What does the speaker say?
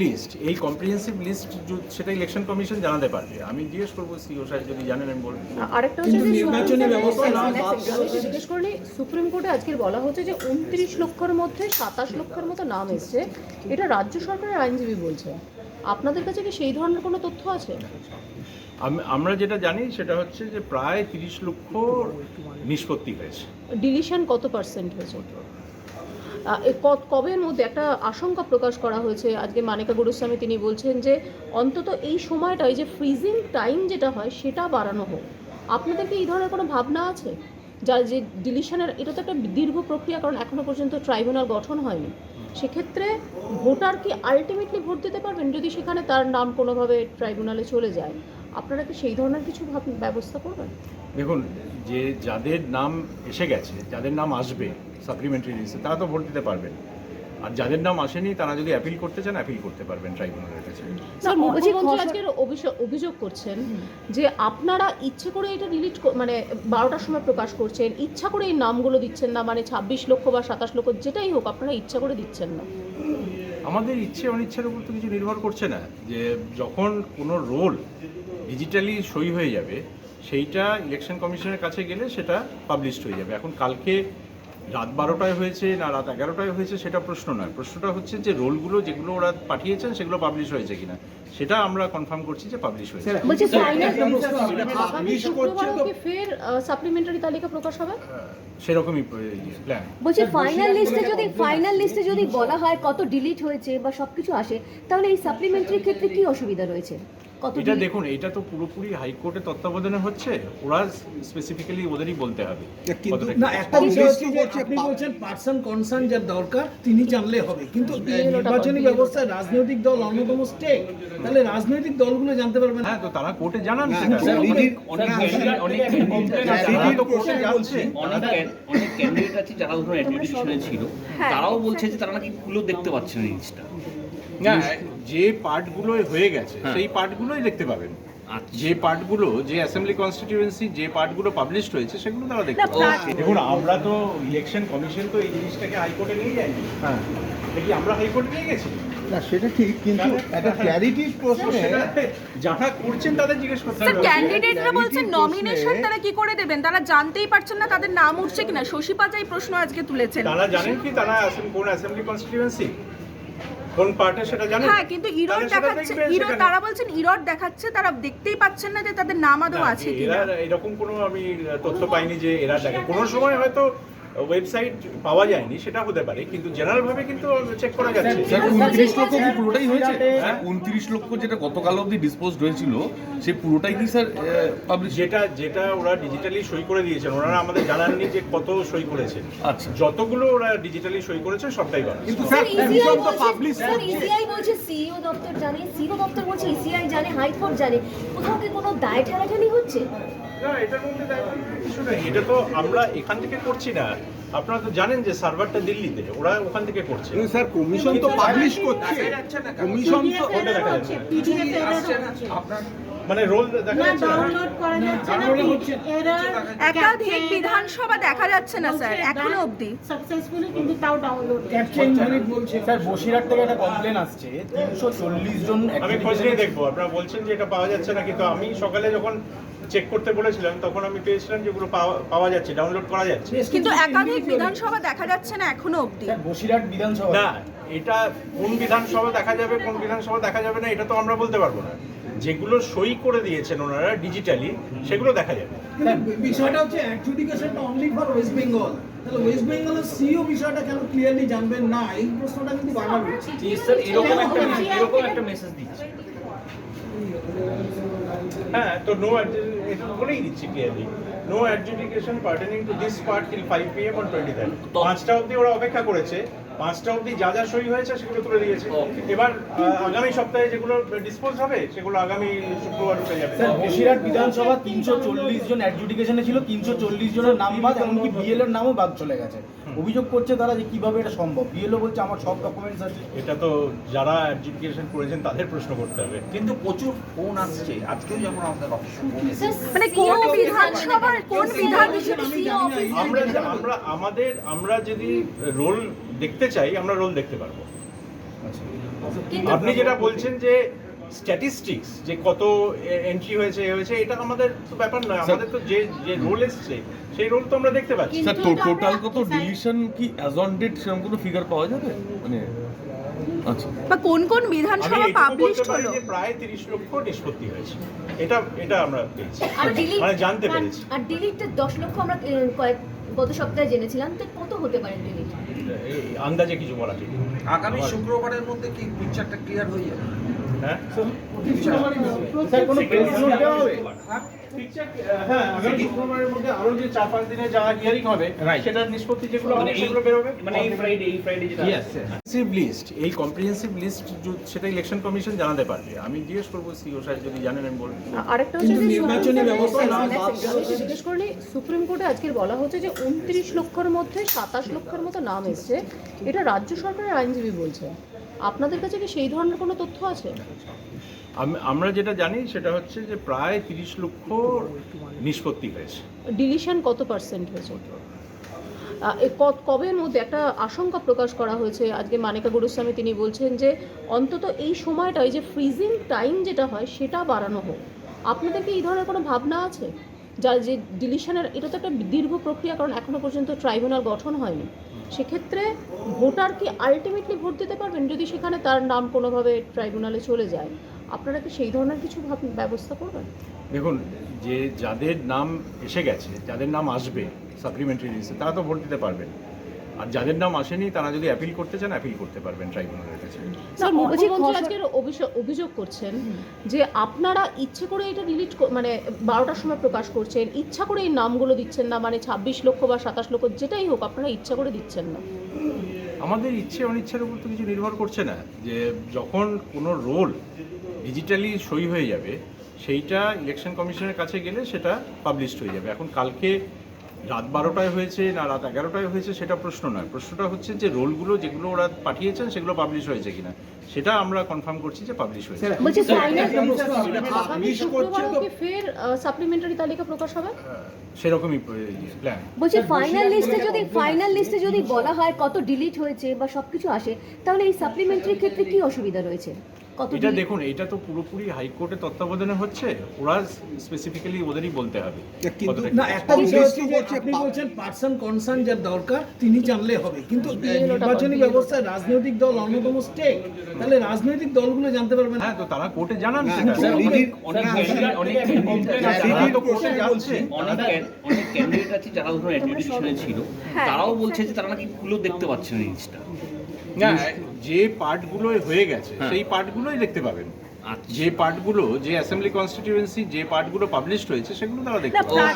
List, এই comprehensive list সেটা election commission জানাতে পারবে। আমি জিজ্ঞেস করবো সিও সাহেব যদি জানেন আমি বলবো। আরেকটা হচ্ছে যে নির্বাচনী ব্যবস্থা জিজ্ঞেস করলে সুপ্রিম কোর্টে আজকে বলা হচ্ছে যে 29 লক্ষের মধ্যে 27 লক্ষের মতো নাম এসছে, এটা রাজ্য সরকারের আইনজীবী বলছে। আপনাদের কাছে কি সেই ধরনের কোনো তথ্য আছে? আমরা যেটা জানি সেটা হচ্ছে যে প্রায় 30 লক্ষ নিষ্পত্তি হয়েছে। ডিলিশন কত পার্সেন্ট হয়েছে? কবের মধ্যে একটা আশঙ্কা প্রকাশ করা হয়েছে আজকে মানিকা গুরুস্বামী, তিনি বলছেন যে অন্তত এই সময়টা, এই যে ফ্রিজিং টাইম যেটা হয় সেটা বাড়ানো হোক। আপনাদের কি এই ধরনের কোনো ভাবনা আছে? যা যে ডিলিশনের, এটা তো একটা দীর্ঘ প্রক্রিয়া, কারণ এখনও পর্যন্ত ট্রাইব্যুনাল গঠন হয়নি। সেক্ষেত্রে ভোটার কি আলটিমেটলি ভোট দিতে পারবেন যদি সেখানে তার নাম কোনোভাবে ট্রাইব্যুনালে চলে যায়? আপনারা কি সেই ধরনের কিছু ব্যবস্থা করবেন? দেখুন, যে যাদের নাম এসে গেছে, যাদের নাম আসবে সাপ্লিমেন্টারি লিস্টে, তারা তো ভোট দিতে পারবেন। আর যাদের নাম আসেনি তারা যদি অ্যাপিল করতে চান অ্যাপিল করতে পারবেন ট্রাইব্যুনালের কাছে। স্যার, মুখ্যমন্ত্রী আজকের অভিযোগ করছেন যে আপনারা ইচ্ছে করে এটা ডিলিট, মানে 12টার সময় প্রকাশ করছেন, ইচ্ছা করে এই নামগুলো দিচ্ছেন না, মানে 26 লক্ষ বা 27 লক্ষ যেটাই হোক আপনারা ইচ্ছা করে দিচ্ছেন না। আমাদের ইচ্ছে অনিচ্ছার উপর তো কিছু নির্ভর করছে না। যে যখন কোনো রোল ডিজিটালি সই হয়ে যাবে সেইটা ইলেকশন কমিশনের কাছে গেলে সেটা পাবলিশড হয়ে যাবে। এখন কালকে রাত 12টায় হয়েছে না রাত 11টায় হয়েছে সেটা প্রশ্ন নয়। প্রশ্নটা হচ্ছে যে রোলগুলো যেগুলো ওরা পাঠিয়েছেন সেগুলো পাবলিশ হয়েছে কিনা, সেটা আমরা কনফার্ম করছি যে পাবলিশ হয়েছে। বলছি ফের সাপ্লিমেন্টারি তালিকা প্রকাশ হবে সেরকমই প্ল্যান। বলছি ফাইনাল লিস্টে যদি বলা হয় কত ডিলিট হয়েছে বা সবকিছু আসে, তাহলে এই সাপ্লিমেন্টারি ক্ষেত্রে কি অসুবিধা রয়েছে? এটা দেখুন, এটা তো পুরোপুরি হাইকোর্টের তত্ত্বাবধানে হচ্ছে, ওরা স্পেসিফিক্যালি ওদেরই বলতে হবে। কিন্তু না, একটা বিষয় হচ্ছে যে আপনি বলছেন পার্সন কনসার্ন যার দরকার তিনি জানলে হবে, কিন্তু নির্বাচনী ব্যবস্থায় রাজনৈতিক দল অন্যতম স্টেক, তাহলে রাজনৈতিক দলগুলো জানতে পারবে না। হ্যাঁ, তো তারা কোর্টে জানান সেটা। অনেক ক্যান্ডিডেট আছে যারা ধরুন অ্যাডমিনিস্ট্রেশনে ছিল, তারাও বলছে যে তারা নাকি পুরো দেখতে পাচ্ছে না জিনিসটা। না, যে পার্টগুলো হয়ে গেছে সেই পার্টগুলোই দেখতে পাবেন। যে পার্টগুলো, যে অ্যাসেম্বলি কনস্টিটিউয়েন্সি যে পার্টগুলো পাবলিশড হয়েছে সেগুলো তারা দেখতে পাবেন। দেখুন, আমরা তো ইলেকশন কমিশন তো এই জিনিসটাকে হাইকোর্টে নিয়ে যাইনি। হ্যাঁ, দেখি আমরা হাইকোর্টে নিয়ে গেছি না, সেটা ঠিক, কিন্তু একটা ক্ল্যারিটির প্রশ্নে যারা করছেন তাদের জিজ্ঞেস করতে স্যার, হবে। ক্যান্ডিডেটরা বলছেন নমিনেশন তারা কি করে দেবেন, তারা জানতেই পারছেন না তাদের নাম উঠছে কিনা। শশী পাজাই প্রশ্ন আজকে তুলেছেন। তারা জানেন কি তারা কোন অ্যাসেম্বলি কনস্টিটিউয়েন্সি কোন পার্টে সেটা জানেন? হ্যাঁ, কিন্তু ইরোড দেখাচ্ছে, তারা বলছেন ইরোড দেখাচ্ছে, তারা দেখতেই পাচ্ছেন না যে তাদের নাম আদৌ আছে কিনা। এরকম কোনো আমি তথ্য পাইনি যে এরা দেখে। কোনো সময় হয়তো ওয়েবসাইট পাওয়া যায়নি, সেটা হতে পারে, কিন্তু জেনারেল ভাবে কিন্তু চেক করা যাচ্ছে। 29 লক্ষ কি পুরোটাই হয়েছে? 29 লক্ষ যেটা গতকাল অবধি ডিসপোজড হয়েছিল সেই পুরোটাই কি স্যার পাবলিশ? যেটা ওরা ডিজিটালি সই করে দিয়েছেন, ওনারা আমাদের জানাননি যে কত সই করেছে। আচ্ছা, যতগুলো ওরা ডিজিটালি সই করেছে সবটাই বলা। কিন্তু স্যার ইসিআই বলছে সিইও দপ্তর জানে, সিইও দপ্তর বলছে ইসিআই জানে, হাইকোর্ট জানে, কোথাও কি কোনো দায় ঠেলাঠেলি হচ্ছে? না, এটার মধ্যে কিছু নেই। এটা তো আমরা এখান থেকে করছি না। আপনারা তো জানেন যে সার্ভারটা দিল্লিতে, ওরা ওখান থেকে করছে। স্যার কমিশন তো পাবলিশ করছে, কমিশন তো দেখা যাচ্ছে মানে রোল দেখা যাচ্ছে একাধিক বিধানসভা দেখা যাচ্ছে না স্যার এখনো অবধি সাকসেসফুলি, কিন্তু তাও ডাউনলোড ক্যাপচার ইউনিট বলছে। স্যার, বসিরহাট থেকে একটা কমপ্লেন আসছে 340 জন। আমি খোঁজ নিয়ে দেখবো। আপনারা বলছেন যে এটা পাওয়া যাচ্ছে না, কিন্তু আমি সকালে যখন চেক করতে বলেছিলাম তখন আমি পেয়েছিলাম যেগুলো পাওয়া যাচ্ছে, ডাউনলোড করা যাচ্ছে, কিন্তু একাধিক বিধানসভা দেখা যাচ্ছে না এখনো অবধি। স্যার, বসিরহাট বিধানসভা না, এটা কোন বিধানসভা দেখা যাবে কোন বিধানসভা দেখা যাবে না এটা তো আমরা বলতে পারবো না। যেগুলো সই করে দিয়েছেন ওনারা ডিজিটালি সেগুলো দেখা যাবে। বিষয়টা হচ্ছে অ্যাডজুডিকেশনটা অনলি ফর ওয়েস্ট বেঙ্গল, তাহলে ওয়েস্ট বেঙ্গলের সিও বিষয়টা কেন ক্লিয়ারলি জানবেন না, এই প্রশ্নটা কিন্তু বারবার উঠছে। স্যার, এরকম একটা মেসেজ দিচ্ছে। হ্যাঁ, তো নো, এটা বলেই দিচ্ছি clearly, no adjudication pertaining to this part till 5 PM on 23rd। 5টা অবধি ওরা অপেক্ষা করেছে, 5টা অবধি যা যা সই হয়েছে সেগুলো তুলে দিয়েছে। এবার আগামী সপ্তাহে যেগুলো ডিসপোজ হবে সেগুলো আগামী শুক্রবার উঠে যাবে। স্যার, বসিরহাট বিধানসভা 340 জন অ্যাডজুডিকেশনে ছিল, 340 জনের নাম বাদ, এমনকি বিএলওর নামও বাদ চলে গেছে। অভিযোগ করছে তারা যে কিভাবে এটা সম্ভব। বিএলও বলছে আমার সব ডকুমেন্টস আছে। এটা তো যারা অ্যাডজুডিকেশন করেছেন তাদের প্রশ্ন করতে হবে। কিন্তু প্রচুর ফোন আসছে, আজকেও যেমন আমাদের অফিসে ফোন এসেছে। মানে কোন বিধানসভার কোন আমরা যদি রোল দেখতে চাই আমরা রোল দেখতে পারবো। আছে। কিন্তু আপনি যেটা বলছেন যে স্ট্যাটিস্টিক্স যে কত এন্ট্রি হয়েছে এটা আমাদের তো ব্যাপার নয়, আমাদের তো যে যে রোল এসছে সেই রোল তো আমরা দেখতে পাচ্ছি। স্যার টোটাল কত ডিলিশন কি অ্যাজ অন ডেট সেরকম কোনো ফিগার পাওয়া যাবে মানে আচ্ছা বা কোন কোন আমি বিধানসভা এইটুকু পাবলিশড বলতে পারি হলো? যে প্রায় 30 লক্ষ নিষ্পত্তি হয়েছে, এটা আমরা পেয়েছি, আর ডিলিট মানে জানতে পেরেছি। আর ডিলিটটা 10 লক্ষ আমরা গত সপ্তাহে জেনেছিলাম, তো কত হতে পারে ডিলিট? এই আন্দাজে কিছু বলা ঠিক নেই। আগামী শুক্রবারের মধ্যে কি পিকচারটা ক্লিয়ার হয়ে যাবে? হ্যাঁ স্যার কোনো প্রেস নোট দেওয়া হবে? হ্যাঁ, আগামী শুক্রবারের মধ্যে আরো যে 4-5 দিনে যা হিয়ারিং হবে সেটার নিষ্পত্তি যেগুলো হবে সেগুলো বেরোবে। মানে এই ফ্রাইডে যেটা কম্প্রিহেন্সিভ লিস্ট, এই কম্প্রিহেন্সিভ লিস্ট সেটা ইলেকশন কমিশন জানাতে পারবে। আমি জিজ্ঞেস করবো সিও সাহেব যদি জানেন আমি বলবো। আরেকটা হচ্ছে কিন্তু যে নির্বাচনী সুপ্রিম ব্যবস্থায় কোর্টে- রাজ- আমি একটু জিজ্ঞেস করলে সুপ্রিম কোর্টে আজকে বলা হচ্ছে যে 29 লক্ষের মধ্যে 27 লক্ষের মতো নাম এসছে, এটা রাজ্য সরকারের আইনজীবী বলছে। আপনাদের কাছে কি সেই ধরনের কোনো তথ্য আছে? আমরা যেটা জানি সেটা হচ্ছে যে প্রায় 30 লক্ষ নিষ্পত্তি হয়েছে। ডিলিশন কত পার্সেন্ট হয়েছে? কবের মধ্যে একটা আশঙ্কা প্রকাশ করা হয়েছে আজকে মানিকা গুরুস্বামী তিনি বলছেন যে অন্তত এই সময়টা এই যে ফ্রিজিং টাইম যেটা হয় সেটা বাড়ানো হোক। আপনাদের কি এই ধরনের কোনো ভাবনা আছে? যার যে ডিলিশনের এটা তো একটা দীর্ঘ প্রক্রিয়া, কারণ এখনো পর্যন্ত ট্রাইব্যুনাল গঠন হয়নি। সেক্ষেত্রে ভোটার কি আলটিমেটলি ভোট দিতে পারবেন যদি সেখানে তার নাম কোনোভাবে ট্রাইব্যুনালে চলে যায়? আপনারা কি সেই ধরনের কিছু ব্যবস্থা করবেন? দেখুন, যে যাদের নাম এসে গেছে, যাদের নাম আসবে সাপ্লিমেন্টারি লিস্টে, তারা তো ভোট দিতে পারবেন। আর যাদের নাম আসেনি তারা যদি অ্যাপিল করতে চান অ্যাপিল করতে পারবেন ট্রাইব্যুনালের কাছে। স্যার, মুখ্যমন্ত্রী আজকের অভিযোগ করছেন যে আপনারা ইচ্ছে করে এটা ডিলিট মানে 12টার সময় প্রকাশ করছেন, ইচ্ছা করে এই নামগুলো দিচ্ছেন না, মানে 26 লক্ষ বা 27 লক্ষ যেটাই হোক আপনারা ইচ্ছা করে দিচ্ছেন না। আমাদের ইচ্ছে অনিচ্ছার উপর তো কিছু নির্ভর করছে না, যে যখন কোনো রোল ডিজিটালি সই হয়ে যাবে সেইটা ইলেকশন কমিশনের কাছে গেলে সেটা পাবলিশড হয়ে যাবে। এখন কালকে রাত 12টায় হয়েছে না রাত 11টায় হয়েছে সেটা প্রশ্ন নয়, প্রশ্নটা হচ্ছে যে রোলগুলো যেগুলো ওরা পাঠিয়েছেন সেগুলো পাবলিশ হয়েছে কিনা, সেটা আমরা কনফার্ম করছি যে পাবলিশ হয়েছে। বলছি ফাইনাল আগামী শুক্রবারও কি ফের সাপ্লিমেন্টারি তালিকা প্রকাশ হবে? সেরকমই প্ল্যান। বলছি ফাইনাল লিস্টে যদি বলা হয় কত ডিলিট হয়েছে বা সবকিছু আসে, তাহলে এই সাপ্লিমেন্টারি ক্ষেত্রে কি অসুবিধা রয়েছে? কত এটা দেখুন, এটা তো পুরোপুরি হাইকোর্টের তত্ত্বাবধানে হচ্ছে, ওরা স্পেসিফিক্যালি ওদেরই বলতে হবে। কিন্তু কতটা না, একটা বিষয় হচ্ছে যে আপনি বলছেন পার্সন কনসার্ন যার দরকার তিনি জানলে হবে, কিন্তু নির্বাচনী ব্যবস্থায় রাজনৈতিক দল অন্যতম স্টেক, তাহলে রাজনৈতিক দলগুলো জানতে পারবেন। হ্যাঁ, তো তারা কোর্টে জানান না, সেটা। স্যার, অনেক তারা তো কোর্টে যাচ্ছে। অনেক ক্যান্ডিডেট আছে যারা ধরুন অ্যাডমিনিস্ট্রেশনে ছিল, তারাও বলছে যে তারা নাকি খুলে দেখতে পাচ্ছে না জিনিসটা। না, যে পার্টগুলো হয়ে গেছে সেই পার্টগুলোই দেখতে পাবেন। যে পার্টগুলো, যে অ্যাসেম্বলি কনস্টিটিউয়েন্সি যে পার্টগুলো পাবলিশড হয়েছে সেগুলো তারা দেখতে পাবেন।